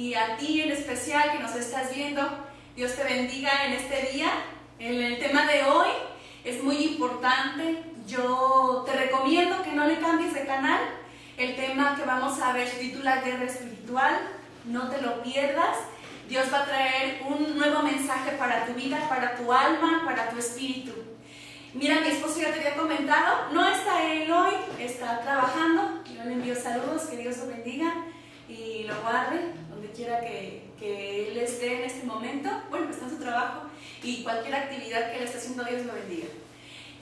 y a ti en especial que nos estás viendo. Dios te bendiga en este día. El tema de hoy es muy importante. Yo te recomiendo que no le cambies de canal. El tema que vamos a ver se titula Guerra Espiritual. No te lo pierdas. Dios va a traer un nuevo mensaje para tu vida, para tu alma, para tu espíritu. Mira, mi esposo ya te había comentado, no está él hoy, está trabajando. Yo le envío saludos, que Dios lo bendiga y lo guarde donde quiera que él esté en este momento. Bueno, está en su trabajo y cualquier actividad que él esté haciendo, Dios lo bendiga.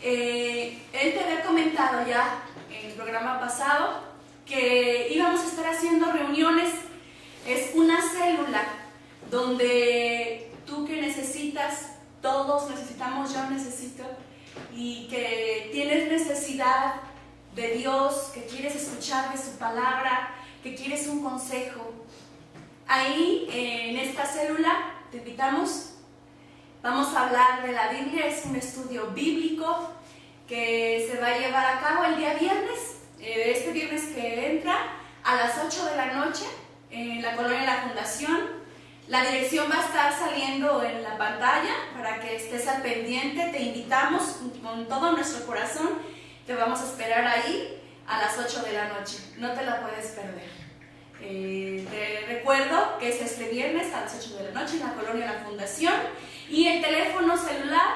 Él te había comentado ya en el programa pasado que íbamos a estar haciendo reuniones. Es una célula donde tú que necesitas, todos necesitamos, yo necesito, y que tienes necesidad de Dios, que quieres escuchar de su palabra, que quieres un consejo. Ahí en esta célula te invitamos. Vamos a hablar de la Biblia. Es un estudio bíblico que se va a llevar a cabo el día viernes, este viernes que entra a las 8 de la noche en la colonia La Fundación. La dirección va a estar saliendo en la pantalla para que estés al pendiente. Te invitamos con todo nuestro corazón. Te vamos a esperar ahí a las 8 de la noche. No te la puedes perder. Te recuerdo que es este viernes a las 8 de la noche en la colonia La Fundación. Y el teléfono celular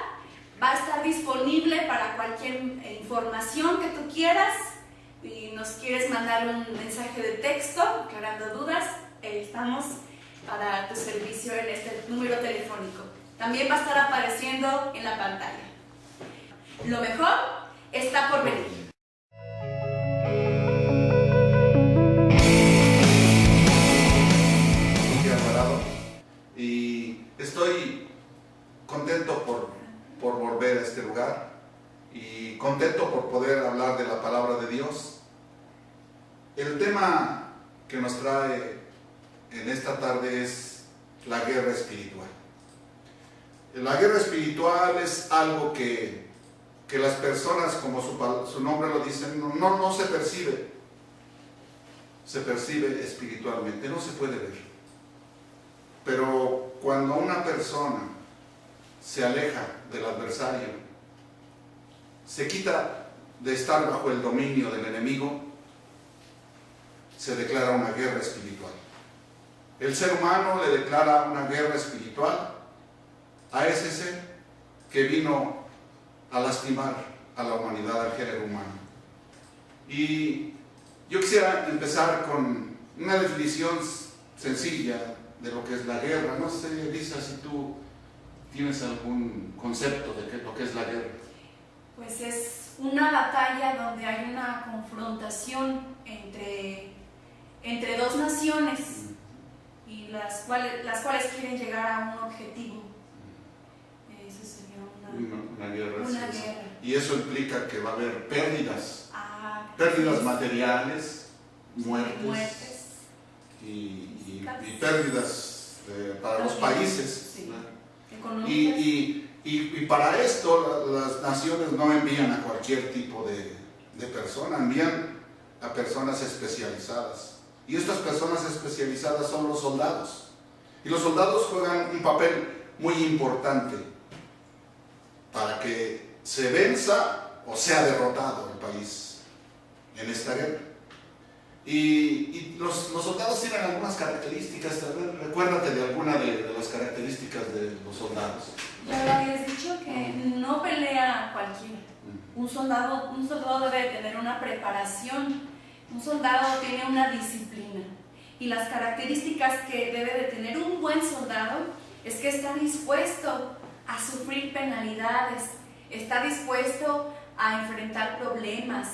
va a estar disponible para cualquier información que tú quieras. Y nos quieres mandar un mensaje de texto aclarando dudas, estamos para tu servicio en este número telefónico. También va a estar apareciendo en la pantalla. Lo mejor está por venir. Y estoy contento por volver a este lugar y contento por poder hablar de la palabra de Dios. El tema que nos trae en esta tarde es la guerra espiritual. La guerra espiritual es algo que las personas, como su nombre lo dice, no se percibe. Se percibe espiritualmente, no se puede ver. Pero cuando una persona se aleja del adversario, se quita de estar bajo el dominio del enemigo, se declara una guerra espiritual. El ser humano le declara una guerra espiritual a ese ser que vino a lastimar a la humanidad, al género humano. Y yo quisiera empezar con una definición sencilla de lo que es la guerra. No sé, Elisa, si tú tienes algún concepto de lo que es la guerra. Pues es una batalla donde hay una confrontación entre dos naciones y las cuales quieren llegar a un objetivo. Eso sería una guerra. Y eso implica que va a haber pérdidas, pérdidas materiales, muertes. Y pérdidas para los países. Sí. Y para esto las naciones no envían a cualquier tipo de persona, envían a personas especializadas. Y estas personas especializadas son los soldados. Y los soldados juegan un papel muy importante para que se venza o sea derrotado el país en esta guerra. Y los soldados tienen algunas características. Recuérdate de alguna de las características de los soldados. Ya lo habías dicho que no pelea cualquiera. Un soldado debe tener una preparación. Un soldado tiene una disciplina. Y las características que debe de tener un buen soldado es que está dispuesto a sufrir penalidades, está dispuesto a enfrentar problemas,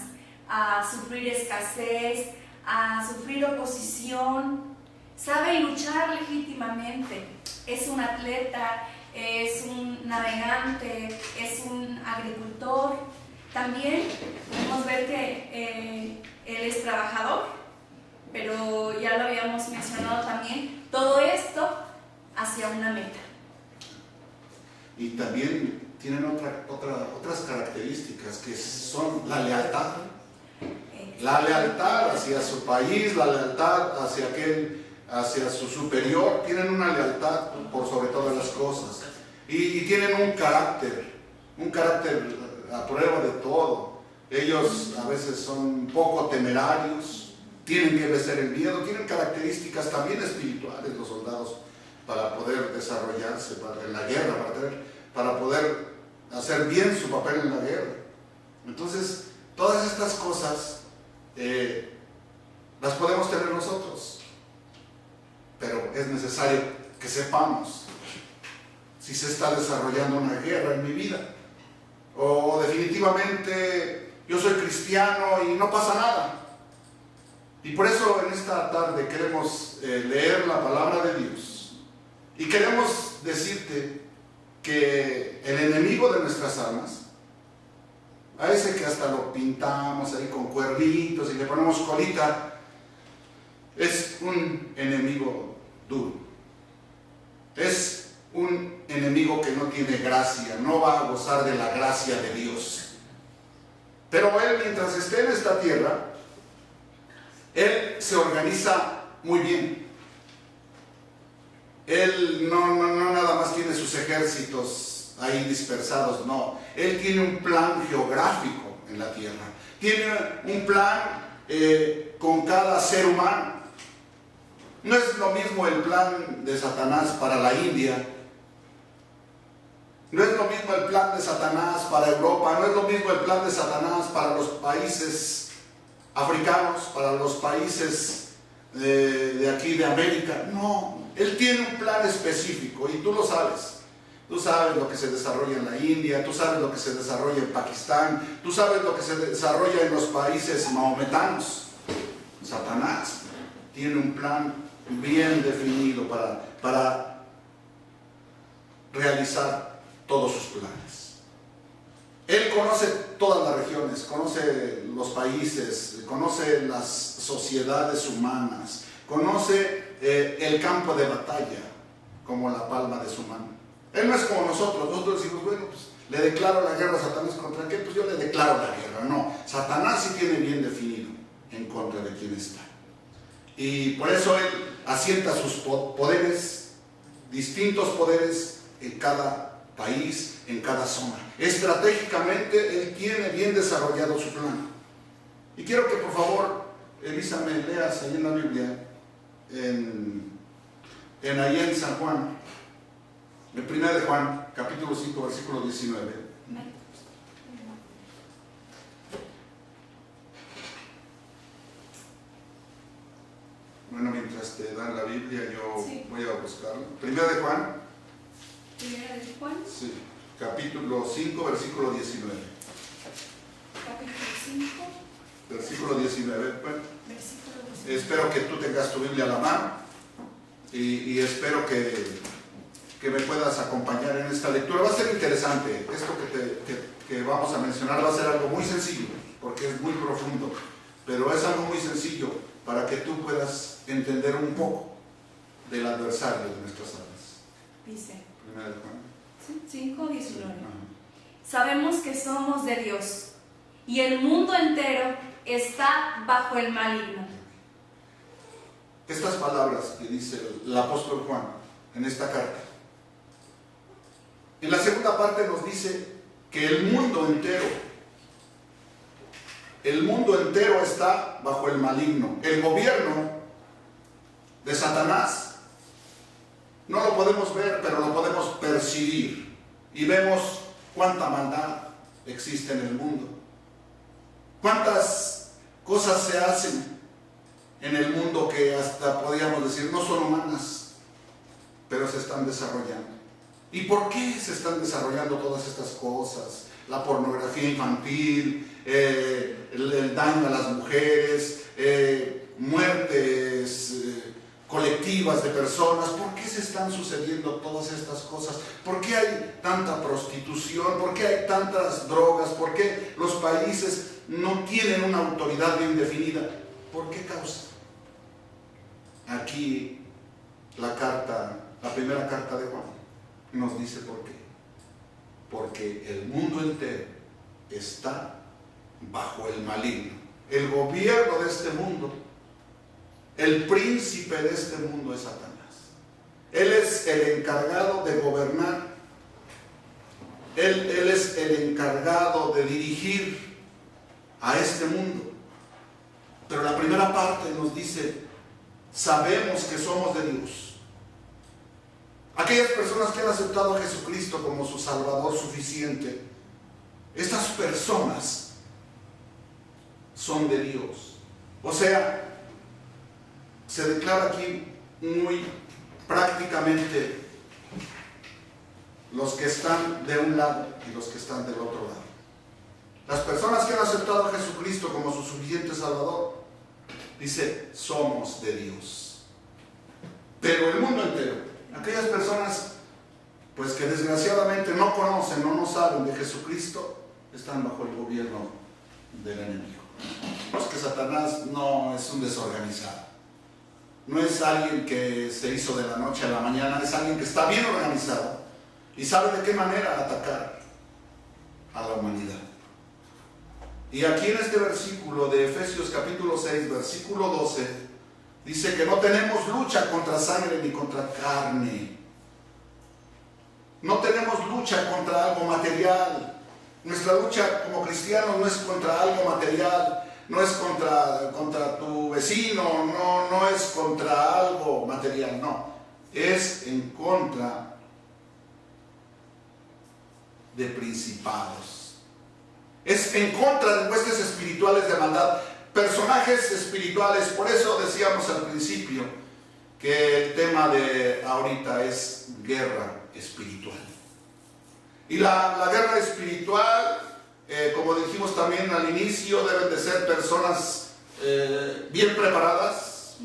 a sufrir escasez, a sufrir oposición, sabe luchar legítimamente, es un atleta, es un navegante, es un agricultor. También podemos ver que él es trabajador, pero ya lo habíamos mencionado también, todo esto hacia una meta. Y también tienen otras características que son la lealtad. La lealtad hacia su país, la lealtad hacia hacia su superior, tienen una lealtad por sobre todas las cosas. Y tienen un carácter a prueba de todo. Ellos a veces son poco temerarios, tienen que vencer el miedo, tienen características también espirituales los soldados para poder desarrollarse en la guerra, para poder hacer bien su papel en la guerra. Entonces, todas estas cosas las podemos tener nosotros, pero es necesario que sepamos si se está desarrollando una guerra en mi vida, o definitivamente yo soy cristiano y no pasa nada. Y por eso en esta tarde queremos leer la palabra de Dios y queremos decirte que el enemigo de nuestras almas, a ese que hasta lo pintamos ahí con cuernitos y le ponemos colita, es un enemigo duro, es un enemigo que no tiene gracia, no va a gozar de la gracia de Dios. Pero él, mientras esté en esta tierra, él se organiza muy bien. Él no nada más tiene sus ejércitos ahí dispersados, no. Él tiene un plan geográfico en la tierra. Tiene un plan con cada ser humano. No es lo mismo el plan de Satanás para la India. No es lo mismo el plan de Satanás para Europa. No es lo mismo el plan de Satanás para los países africanos, para los países de aquí de América. No, él tiene un plan específico y tú lo sabes. Tú sabes lo que se desarrolla en la India, tú sabes lo que se desarrolla en Pakistán, tú sabes lo que se desarrolla en los países mahometanos. Satanás tiene un plan bien definido para realizar todos sus planes. Él conoce todas las regiones, conoce los países, conoce las sociedades humanas, conoce el campo de batalla como la palma de su mano. Él no es como nosotros decimos, bueno, pues le declaro la guerra a Satanás. ¿Contra qué? Pues yo le declaro la guerra. No, Satanás sí tiene bien definido en contra de quién está. Y por eso él asienta sus poderes, distintos poderes en cada país, en cada zona. Estratégicamente él tiene bien desarrollado su plan. Y quiero que por favor, Elisa, me leas ahí en la Biblia, allá en San Juan, en 1 de Juan, capítulo 5, versículo 19. Bueno, mientras te dan la Biblia, yo voy a buscarlo. 1 de Juan. 1 de Juan. Sí, capítulo 5, versículo 19. Capítulo 5. Versículo 19. Bueno, Versículo 19. espero que tú tengas tu Biblia a la mano y espero que me puedas acompañar en esta lectura. Va a ser interesante. Esto que vamos a mencionar va a ser algo muy sencillo, porque es muy profundo, pero es algo muy sencillo para que tú puedas entender un poco del adversario de nuestras almas. Dice 1 de Juan 5:19. Sabemos que somos de Dios y el mundo entero está bajo el maligno. Estas palabras que dice el apóstol Juan en esta carta, en la segunda parte nos dice que el mundo entero está bajo el maligno. El gobierno de Satanás no lo podemos ver, pero lo podemos percibir y vemos cuánta maldad existe en el mundo, cuántas cosas se hacen en el mundo que hasta podríamos decir no son humanas, pero se están desarrollando. ¿Y por qué se están desarrollando todas estas cosas? La pornografía infantil, el daño a las mujeres, muertes colectivas de personas. ¿Por qué se están sucediendo todas estas cosas? ¿Por qué hay tanta prostitución? ¿Por qué hay tantas drogas? ¿Por qué los países no tienen una autoridad bien definida? ¿Por qué causa? Aquí la primera carta de Juan nos dice por qué. Porque el mundo entero está bajo el maligno. El gobierno de este mundo El príncipe de este mundo es Satanás. Él es el encargado de gobernar. Él es el encargado de dirigir a este mundo. Pero la primera parte nos dice, sabemos que somos de Dios. Aquellas personas que han aceptado a Jesucristo como su Salvador suficiente, estas personas son de Dios. O sea, se declara aquí muy prácticamente los que están de un lado y los que están del otro lado. Las personas que han aceptado a Jesucristo como su suficiente Salvador, dice, somos de Dios. Pero el mundo entero, aquellas personas pues que desgraciadamente no conocen o no saben de Jesucristo, están bajo el gobierno del enemigo. No es que Satanás no es un desorganizado, no es alguien que se hizo de la noche a la mañana, es alguien que está bien organizado y sabe de qué manera atacar a la humanidad. Y aquí en este versículo de Efesios capítulo 6, versículo 12, dice que no tenemos lucha contra sangre ni contra carne. No tenemos lucha contra algo material. Nuestra lucha como cristianos no es contra algo material, no es contra tu vecino, no es contra algo material, no. Es en contra de principados. Es en contra de huestes espirituales de maldad, personajes espirituales. Por eso decíamos al principio que el tema de ahorita es guerra espiritual. Y la guerra espiritual, como dijimos también al inicio, deben de ser personas bien preparadas,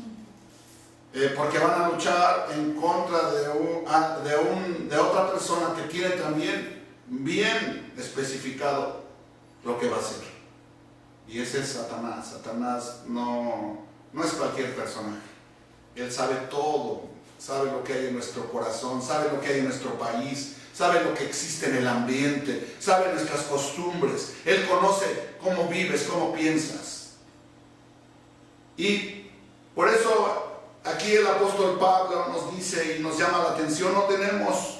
porque van a luchar en contra de otra persona que tiene también bien especificado lo que va a hacer. Y ese es Satanás. Satanás no es cualquier personaje. Él sabe todo, sabe lo que hay en nuestro corazón, sabe lo que hay en nuestro país, sabe lo que existe en el ambiente, sabe nuestras costumbres. Él conoce cómo vives, cómo piensas. Y por eso aquí el apóstol Pablo nos dice y nos llama la atención, no tenemos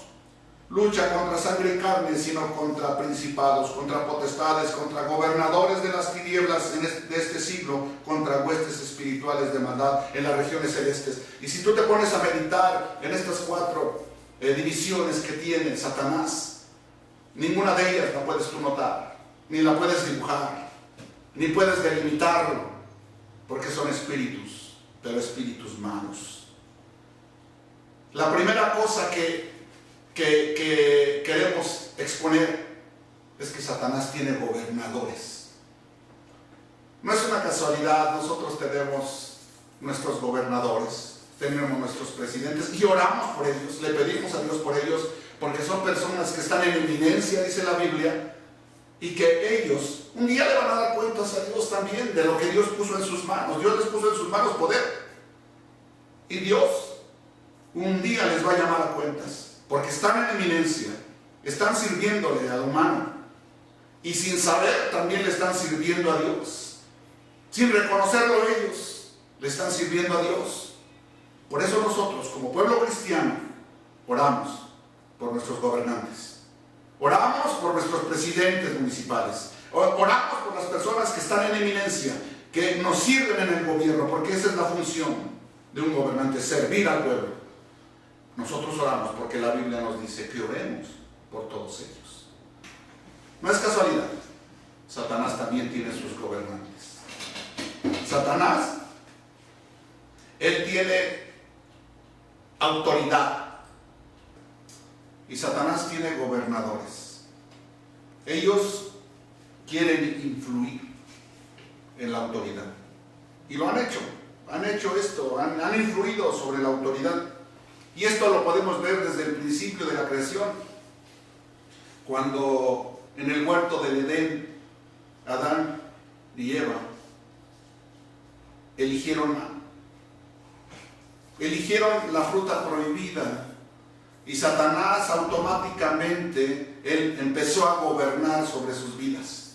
lucha contra sangre y carne, sino contra principados, contra potestades, contra gobernadores de las tinieblas de este siglo, contra huestes espirituales de maldad en las regiones celestes. Y si tú te pones a meditar en estas cuatro divisiones que tiene Satanás, ninguna de ellas la puedes tú notar, ni la puedes dibujar, ni puedes delimitarlo, porque son espíritus, pero espíritus malos. La primera cosa que queremos exponer es que Satanás tiene gobernadores. No es una casualidad, nosotros tenemos nuestros gobernadores, tenemos nuestros presidentes y oramos por ellos, le pedimos a Dios por ellos, porque son personas que están en eminencia, dice la Biblia, y que ellos un día le van a dar cuentas a Dios también de lo que Dios puso en sus manos. Dios les puso en sus manos poder, y Dios un día les va a llamar a cuentas, porque están en eminencia, están sirviéndole al humano, y sin saber también le están sirviendo a Dios, sin reconocerlo ellos, le están sirviendo a Dios. Por eso nosotros, como pueblo cristiano, oramos por nuestros gobernantes, oramos por nuestros presidentes municipales, oramos por las personas que están en eminencia, que nos sirven en el gobierno, porque esa es la función de un gobernante, servir al pueblo. Nosotros oramos porque la Biblia nos dice que oremos por todos ellos. No es casualidad. Satanás también tiene sus gobernantes. Satanás, él tiene autoridad. Y Satanás tiene gobernadores. Ellos quieren influir en la autoridad. Y lo han hecho. Han hecho esto. Han influido sobre la autoridad. Y esto lo podemos ver desde el principio de la creación, cuando en el huerto del Edén, Adán y Eva eligieron la fruta prohibida, y Satanás automáticamente, él empezó a gobernar sobre sus vidas.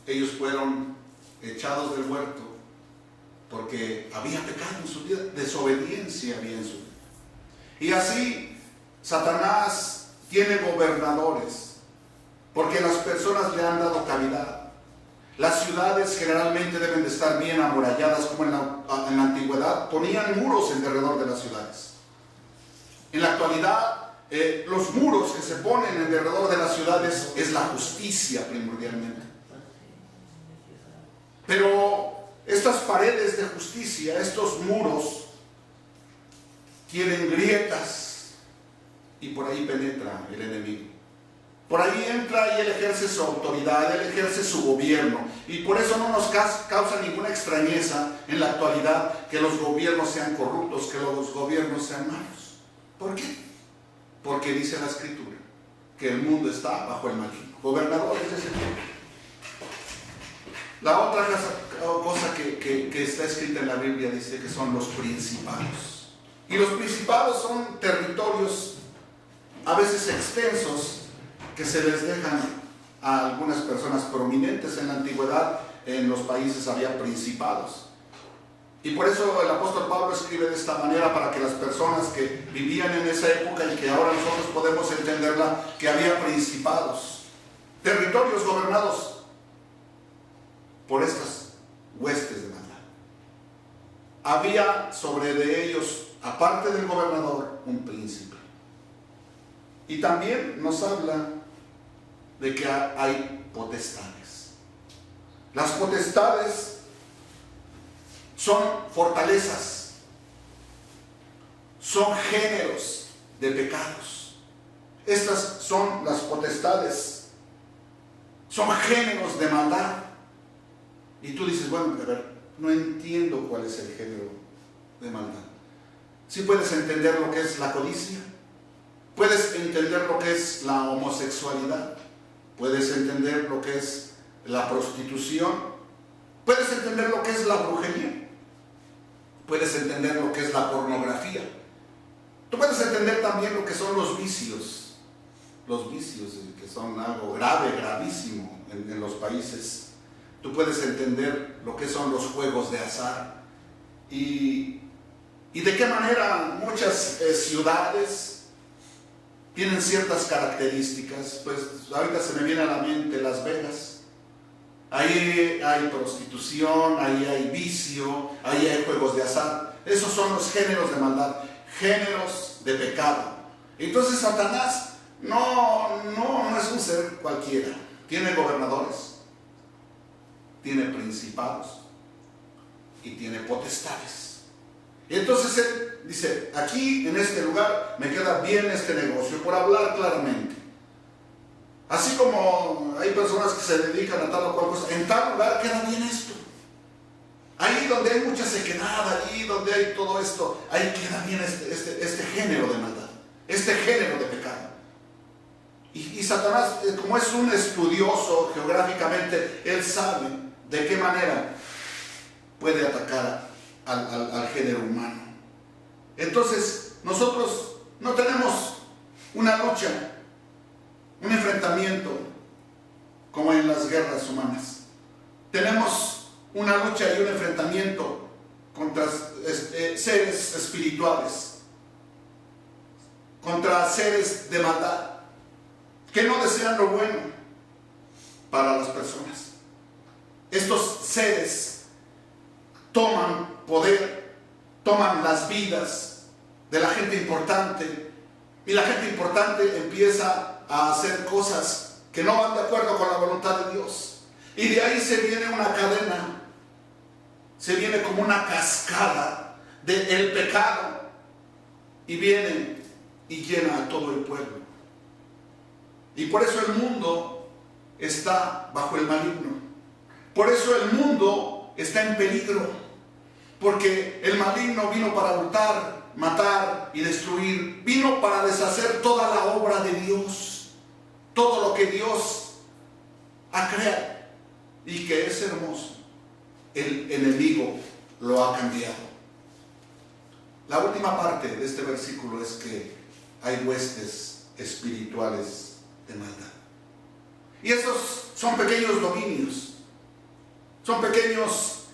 Ellos fueron echados del huerto, porque había pecado en su vida, desobediencia había en su vida. Y así Satanás tiene gobernadores, porque las personas le han dado cavidad. Las ciudades generalmente deben de estar bien amuralladas, como en la antigüedad ponían muros en derredor de las ciudades. En la actualidad, los muros que se ponen en derredor de las ciudades es la justicia primordialmente. Pero estas paredes de justicia, estos muros, tienen grietas y por ahí penetra el enemigo. Por ahí entra y él ejerce su autoridad, él ejerce su gobierno. Y por eso no nos causa ninguna extrañeza en la actualidad que los gobiernos sean corruptos, que los gobiernos sean malos. ¿Por qué? Porque dice la Escritura que el mundo está bajo el maligno. Gobernadores de ese tiempo. La otra cosa que está escrita en la Biblia dice que son los principados. Y los principados son territorios a veces extensos que se les dejan a algunas personas prominentes. En la antigüedad en los países había principados. Y por eso el apóstol Pablo escribe de esta manera, para que las personas que vivían en esa época y que ahora nosotros podemos entenderla, que había principados, territorios gobernados por estas huestes de maldad. Había sobre de ellos, aparte del gobernador, un príncipe. Y también nos habla de que hay potestades. Las potestades son fortalezas, son géneros de pecados. Estas son las potestades, son géneros de maldad. Y tú dices, bueno, a ver, no entiendo cuál es el género de maldad. ¿Sí puedes entender lo que es la codicia? ¿Puedes entender lo que es la homosexualidad? ¿Puedes entender lo que es la prostitución? ¿Puedes entender lo que es la brujería? ¿Puedes entender lo que es la pornografía? Tú puedes entender también lo que son los vicios que son algo grave, gravísimo en los países. Tú puedes entender lo que son los juegos de azar y de qué manera muchas ciudades tienen ciertas características. Pues ahorita se me viene a la mente Las Vegas. Ahí hay prostitución, ahí hay vicio, ahí hay juegos de azar. Esos son los géneros de maldad, géneros de pecado. Entonces Satanás no es un ser cualquiera. Tiene gobernadores, tiene principados y tiene potestades. Y entonces él dice, aquí en este lugar me queda bien este negocio, por hablar claramente. Así como hay personas que se dedican a tal o cual cosa, en tal lugar queda bien esto. Ahí donde hay mucha sequedad, ahí donde hay todo esto, ahí queda bien este género de maldad, este género de pecado. Y Satanás, como es un estudioso geográficamente, él sabe de qué manera puede atacar al género humano. Entonces, nosotros no tenemos una lucha, un enfrentamiento como en las guerras humanas. Tenemos una lucha y un enfrentamiento contra seres espirituales, contra seres de maldad que no desean lo bueno para las personas. Estos seres toman poder, toman las vidas de la gente importante, y la gente importante empieza a hacer cosas que no van de acuerdo con la voluntad de Dios. Y de ahí se viene una cadena, se viene como una cascada del pecado, y viene y llena a todo el pueblo. Y por eso el mundo está bajo el maligno. Por eso el mundo está en peligro. Porque el maligno vino para hurtar, matar y destruir. Vino para deshacer toda la obra de Dios. Todo lo que Dios ha creado y que es hermoso, el enemigo lo ha cambiado. La última parte de este versículo es que hay huestes espirituales de maldad. Y esos son pequeños dominios, son pequeños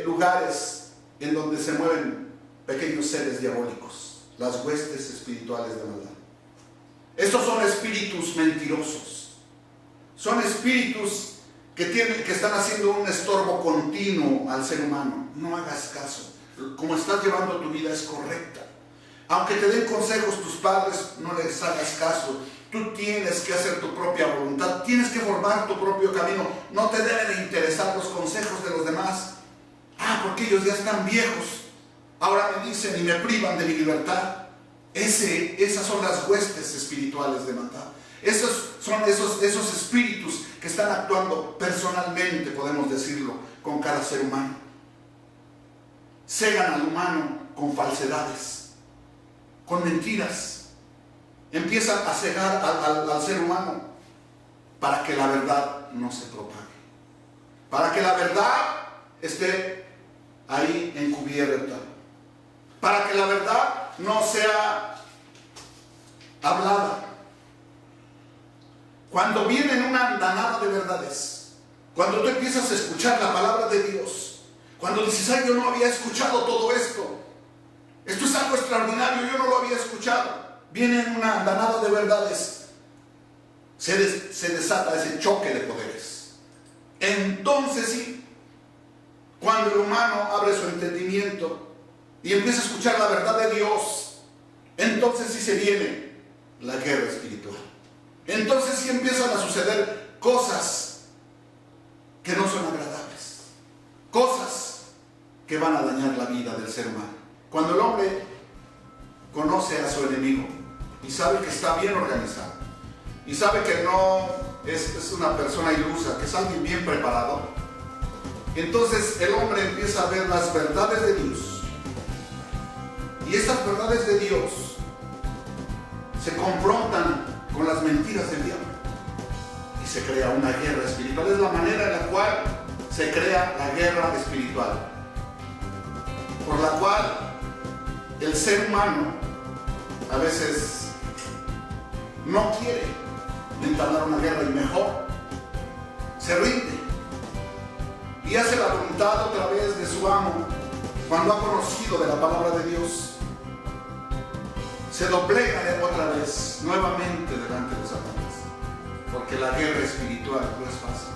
lugares en donde se mueven pequeños seres diabólicos, las huestes espirituales de maldad. Estos son espíritus mentirosos, son espíritus que están haciendo un estorbo continuo al ser humano. No hagas caso, como estás llevando tu vida es correcta. Aunque te den consejos tus padres, no les hagas caso. Tú tienes que hacer tu propia voluntad, tienes que formar tu propio camino. No te deben de interesar los consejos de los demás. Porque ellos ya están viejos, ahora me dicen y me privan de mi libertad. Esas son las huestes espirituales de maldad. Esos son esos espíritus que están actuando personalmente, podemos decirlo, con cada ser humano. Cegan al humano con falsedades, con mentiras. Empiezan a cegar al ser humano para que la verdad no se propague, para que la verdad esté ahí encubierta, para que la verdad no sea hablada. Cuando viene una andanada de verdades, cuando tú empiezas a escuchar la palabra de Dios, cuando dices, ay, yo no había escuchado todo esto, esto es algo extraordinario, yo no lo había escuchado, viene una andanada de verdades, se desata ese choque de poderes. Entonces sí, cuando el humano abre su entendimiento y empieza a escuchar la verdad de Dios, entonces sí se viene la guerra espiritual. Entonces sí empiezan a suceder cosas que no son agradables, cosas que van a dañar la vida del ser humano. Cuando el hombre conoce a su enemigo y sabe que está bien organizado y sabe que no es una persona ilusa, que es alguien bien preparado, entonces el hombre empieza a ver las verdades de Dios, y estas verdades de Dios se confrontan con las mentiras del diablo y se crea una guerra espiritual. Es la manera en la cual se crea la guerra espiritual, por la cual el ser humano a veces no quiere entablar una guerra y mejor se rinde y hace la voluntad otra vez de su amo. Cuando ha conocido de la palabra de Dios, se doblega otra vez nuevamente delante de Satanás, porque la guerra espiritual no es fácil.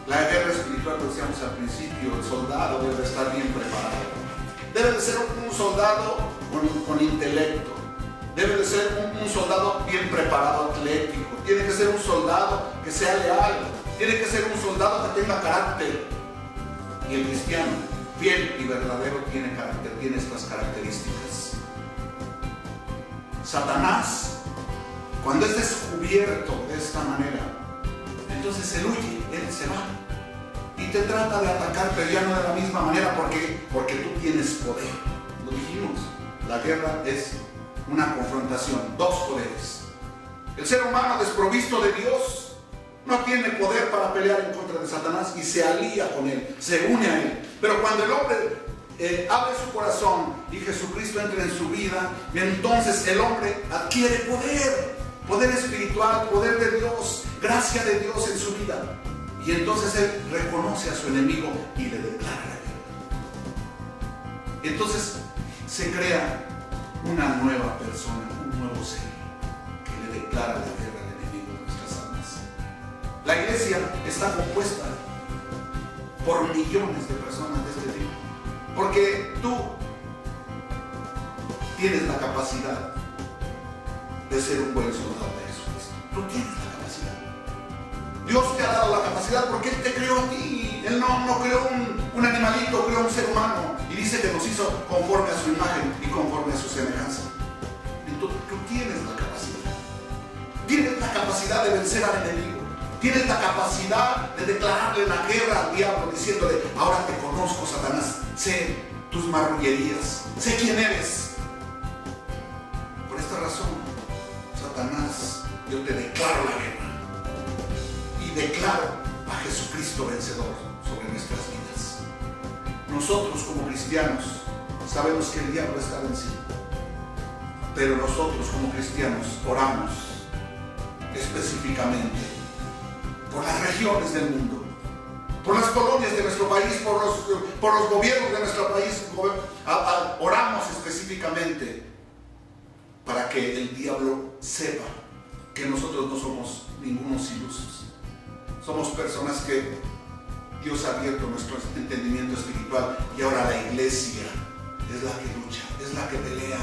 La guerra espiritual, lo decíamos al principio, el soldado debe estar bien preparado, debe de ser un soldado con intelecto, debe de ser un soldado bien preparado, atlético, tiene que ser un soldado que sea leal, tiene que ser un soldado que tenga carácter. Y el cristiano fiel y verdadero tiene carácter, tiene estas características. Satanás, cuando es descubierto de esta manera, entonces él huye, él se va y te trata de atacar, pero ya no de la misma manera, porque tú tienes poder. Lo dijimos, la guerra es una confrontación, dos poderes. El ser humano desprovisto de Dios no tiene poder para pelear en contra de Satanás y se alía con él, se une a él. Pero cuando el hombre abre su corazón y Jesucristo entra en su vida, entonces el hombre adquiere poder espiritual, poder de Dios, gracia de Dios en su vida. Y entonces él reconoce a su enemigo y le declara la guerra. Entonces se crea una nueva persona, un nuevo ser que le declara la guerra al enemigo de nuestras almas. La iglesia está compuesta por millones de personas de este tipo, porque tú tienes la capacidad de ser un buen soldado de Jesucristo. Tú tienes la capacidad. Dios te ha dado la capacidad porque Él te creó a ti. Él no creó un animalito, creó un ser humano y dice que nos hizo conforme a su imagen y conforme a su semejanza. Entonces tú tienes la capacidad. Tienes la capacidad de vencer al enemigo. Tienes la capacidad de declararle la guerra al diablo, diciéndole: ahora te conozco, Satanás, sé tus marrullerías, sé quién eres. Por esta razón, Satanás, yo te declaro la guerra y declaro a Jesucristo vencedor sobre nuestras vidas. Nosotros como cristianos sabemos que el diablo está vencido, pero nosotros como cristianos oramos específicamente por las regiones del mundo por las colonias de nuestro país, por los gobiernos de nuestro país. Oramos específicamente para que el diablo sepa que nosotros no somos ningunos ilusos. Somos personas que Dios ha abierto nuestro entendimiento espiritual, y ahora la iglesia es la que lucha, es la que pelea.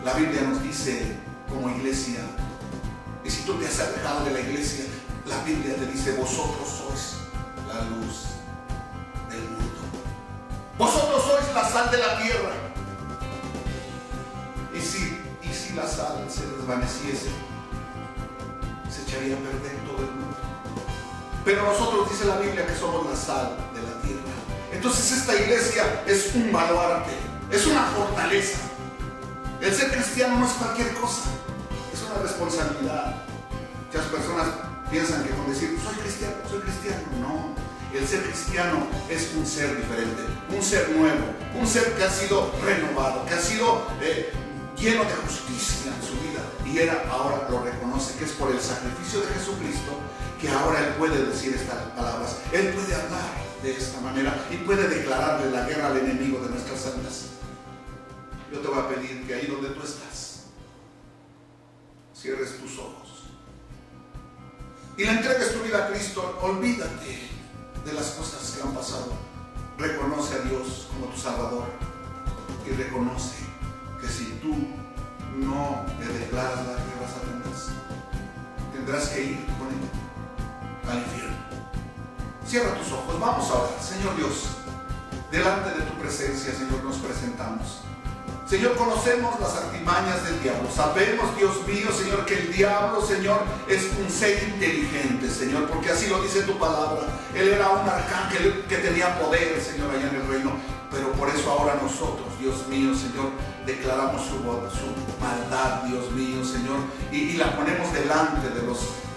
La Biblia nos dice como iglesia, y si tú te has alejado de la iglesia, la Biblia te dice: vosotros sois la luz del mundo. Vosotros sois la sal de la tierra. Y si la sal se desvaneciese, se echaría a perder todo el mundo. Pero nosotros, dice la Biblia, que somos la sal de la tierra. Entonces esta iglesia es un baluarte, es una fortaleza. El ser cristiano no es cualquier cosa, es una responsabilidad. Muchas personas piensan que con decir soy cristiano, no. El ser cristiano es un ser diferente, un ser nuevo, un ser que ha sido renovado, que ha sido lleno de justicia en su vida, y ahora lo reconoce, que es por el sacrificio de Jesucristo que ahora él puede decir estas palabras, él puede hablar de esta manera y puede declararle la guerra al enemigo de nuestras almas. Yo te voy a pedir que ahí donde tú estás, cierres tus ojos y le entregues tu vida a Cristo. Olvídate de las cosas que han pasado. Reconoce a Dios como tu Salvador y reconoce que si tú no le declaras la guerra a Satanás, tendrás que ir con él al infierno. Cierra tus ojos, vamos a orar. Señor Dios, delante de tu presencia, Señor, nos presentamos. Señor, conocemos las artimañas del diablo. Sabemos, Dios mío, Señor, que el diablo, Señor, es un ser inteligente, Señor, porque así lo dice tu palabra. Él era un arcángel que tenía poder, Señor, allá en el reino. Pero por eso ahora nosotros, Dios mío, Señor, declaramos su maldad, Dios mío, Señor, y la ponemos delante de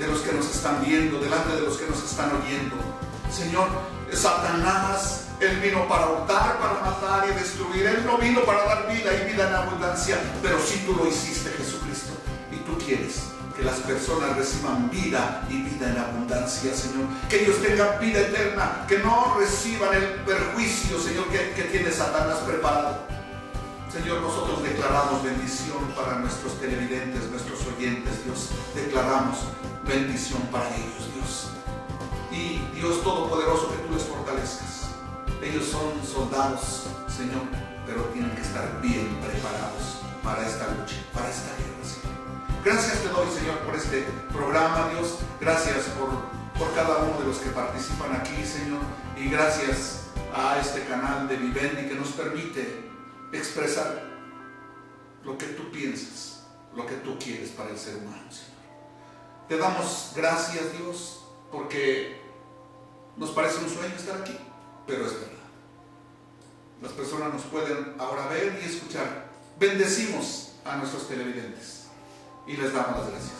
los que nos están viendo, delante de los que nos están oyendo. Señor, Satanás, él vino para hurtar, para matar y destruir. Él no vino para dar vida y vida en abundancia, pero sí tú lo hiciste, Jesucristo, y tú quieres que las personas reciban vida y vida en abundancia, Señor, que ellos tengan vida eterna, que no reciban el perjuicio, Señor, que tiene Satanás preparado. Señor, nosotros declaramos bendición para nuestros televidentes, nuestros oyentes, Dios. Declaramos bendición para ellos, Dios. Y Dios Todopoderoso, que tú les fortalezcas. Ellos son soldados, Señor, pero tienen que estar bien preparados para esta lucha, para esta guerra, Señor. Gracias te doy, Señor, por este programa, Dios. Gracias por cada uno de los que participan aquí, Señor. Y gracias a este canal de Vivendi que nos permite expresar lo que tú piensas, lo que tú quieres para el ser humano, Señor. Te damos gracias, Dios, porque nos parece un sueño estar aquí, pero es verdad. Las personas nos pueden ahora ver y escuchar. Bendecimos a nuestros televidentes y les damos las gracias.